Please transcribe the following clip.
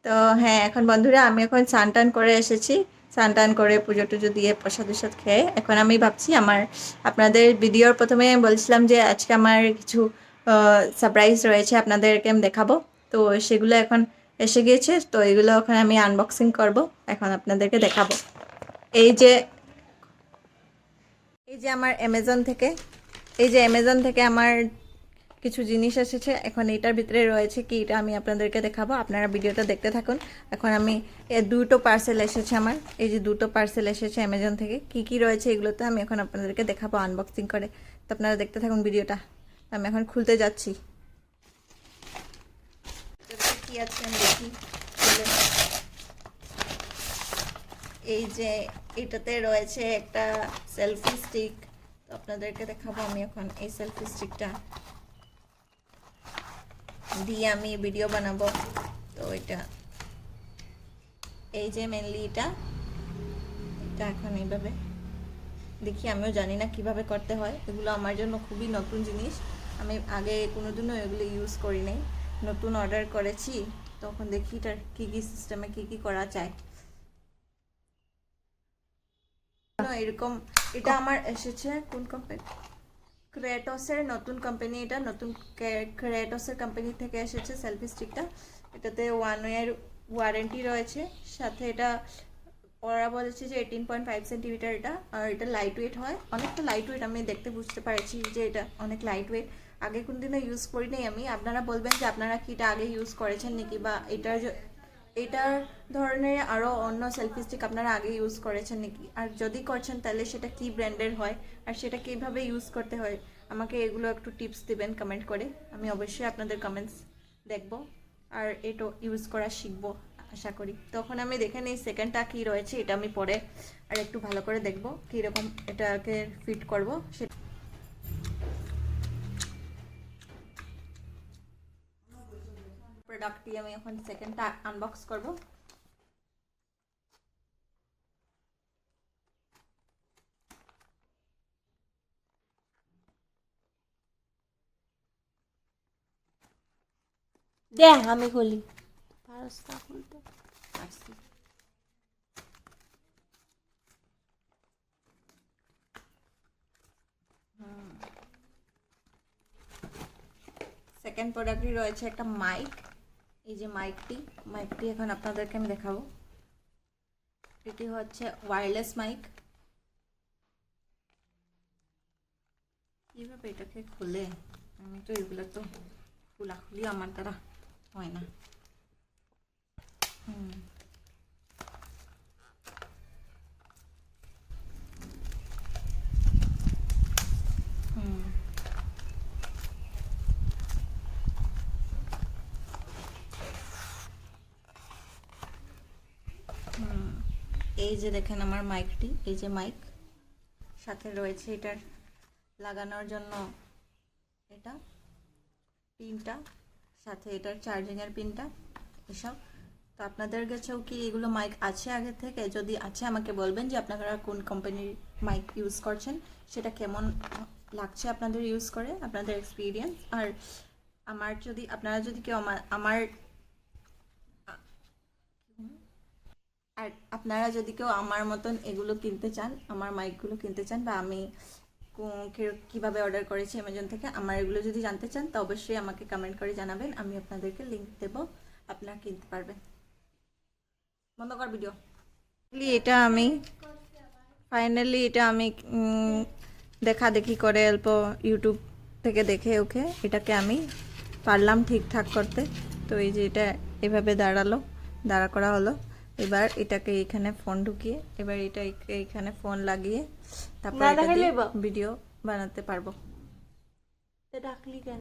তো হ্যাঁ, এখন বন্ধুরা আমি এখন স্নান টান করে এসেছি। স্নান টান করে পুজো টুজো দিয়ে প্রসাদ টসাদ খেয়ে এখন আমি ভাবছি আপনাদের ভিডিওর প্রথমে বলছিলাম যে আজকে আমার কিছু সারপ্রাইজ রয়েছে, আপনাদেরকে আমি দেখাবো। তো সেগুলো এখন এসে গিয়েছে, তো এগুলো এখন আমি আনবক্সিং করব, এখন আপনাদেরকে দেখাবো। এই যে আমার অ্যামাজন থেকে আমার কিছু জিনিস এসেছে। এখন এটার ভিতরে রয়েছে কি এটা আমি আপনাদেরকে দেখাবো, আপনারা ভিডিওটা দেখতে থাকুন। এখন আমি দুটো পার্সেল এসেছে আমার, এই যে দুটো পার্সেল এসেছে অ্যামাজন থেকে। কি কি রয়েছে এগুলোতে আমি এখন আপনাদেরকে দেখাবো আনবক্সিং করে, তো আপনারা দেখতে থাকুন ভিডিওটা। আমি এখন খুলতে যাচ্ছি। কি আছে আমি দেখি। এই যে এটাতে রয়েছে একটা সেলফি স্টিক, তো আপনাদেরকে দেখাবো আমি এখন এই সেলফি স্টিকটা দিয়ে আমি ভিডিও বানাবো। তো এটা এই যে মেনলি এটা এখন এইভাবে দেখি, আমিও জানি না কিভাবে করতে হয়। এগুলো আমার জন্য খুবই নতুন জিনিস, আমি আগে কোনোদিনও এগুলো ইউজ করি নাই। নতুন অর্ডার করেছি, তখন দেখি এটার কী কী সিস্টেমে কী কী করা যায়। এরকম এটা আমার এসেছে কোন কোম্পানি, ক্রেটসের নতুন কোম্পানি, এটা নতুন ক্রেটসের কোম্পানি থেকে এসেছে সেলফি স্টিকটা। এটাতে 1 ইয়ার ওয়ারেন্টি রয়েছে, সাথে এটা ওরা বলেছে যে 18.5 সেন্টিমিটার এটা, আর এটা লাইট ওয়েট হয়, অনেকটা লাইট ওয়েট। আমি দেখতে বুঝতে পারছি যে এটা অনেক লাইট ওয়েট। আগে কোনদিনও ইউজ করি নাই আমি, আপনারা বলবেন যে আপনারা কি এটা আগে ইউজ করেছেন নাকি, বা এটার ধরনের আরও অন্য সেলফি স্টিক আপনারা আগে ইউজ করেছেন নাকি, আর যদি করছেন তাহলে সেটা কি ব্র্যান্ডের হয় আর সেটা কীভাবে ইউজ করতে হয়, আমাকে এগুলো একটু টিপস দিবেন কমেন্ট করে। আমি অবশ্যই আপনাদের কমেন্টস দেখব আর এটা ইউজ করা শিখবো আশা করি। তখন আমি দেখে নিই সেকেন্ডটা কী রয়েছে, এটা আমি পরে আর একটু ভালো করে দেখবো কীরকম এটাকে ফিট করবো সেটা। প্রোডাক্টটি আমি এখন সেকেন্ডটা আনবক্স করব। দেখ আমি খুলি, পারস না খুলতে। পারছি। সেকেন্ড প্রোডাক্টটি রয়েছে একটা মাইক। এই যে মাইকটি এখন আপনাদেরকে আমি দেখাবো। এটি হচ্ছে ওয়্যারলেস মাইক। কীভাবে এটাকে খুলে, আমি তো এগুলো তো খোলাখুলি আমার দ্বারা হয় না। এই যে দেখেন আমার মাইকটি, এই যে মাইক, সাথে রয়েছে এটার লাগানোর জন্য এটা পিনটা, সাথে এটার চার্জিংয়ের পিনটা, এসব। তো আপনাদের কাছেও কি এগুলো মাইক আছে আগে থেকে? যদি আছে আমাকে বলবেন যে আপনারা কোন কোম্পানির মাইক ইউজ করছেন, সেটা কেমন লাগছে আপনাদের ইউজ করে, আপনাদের এক্সপিরিয়েন্স। আর আপনারা যদি কেউ আমার আর আপনারা যদি কেউ আমার মতন এগুলো কিনতে চান, আমার মাইকগুলো কিনতে চান, বা আমি কীভাবে অর্ডার করেছি অ্যামাজন থেকে, আমার এগুলো যদি জানতে চান তো অবশ্যই আমাকে কমেন্ট করে জানাবেন, আমি আপনাদেরকে লিঙ্ক দেবো, আপনারা কিনতে পারবেন। বন্ধ কর ভিডিও। ফাইনালি এটা আমি দেখা দেখি করে অল্প ইউটিউব থেকে দেখে ওকে এটাকে আমি পারলাম ঠিকঠাক করতে। তো এই যে এটা এভাবে দাঁড়া করা হলো। এবার এটাকে এখানে ফোন ঢুকিয়ে, এবার এটা এখানে ফোন লাগিয়ে তারপর ভিডিও বানাতে পারবো। ডাকলি কেন?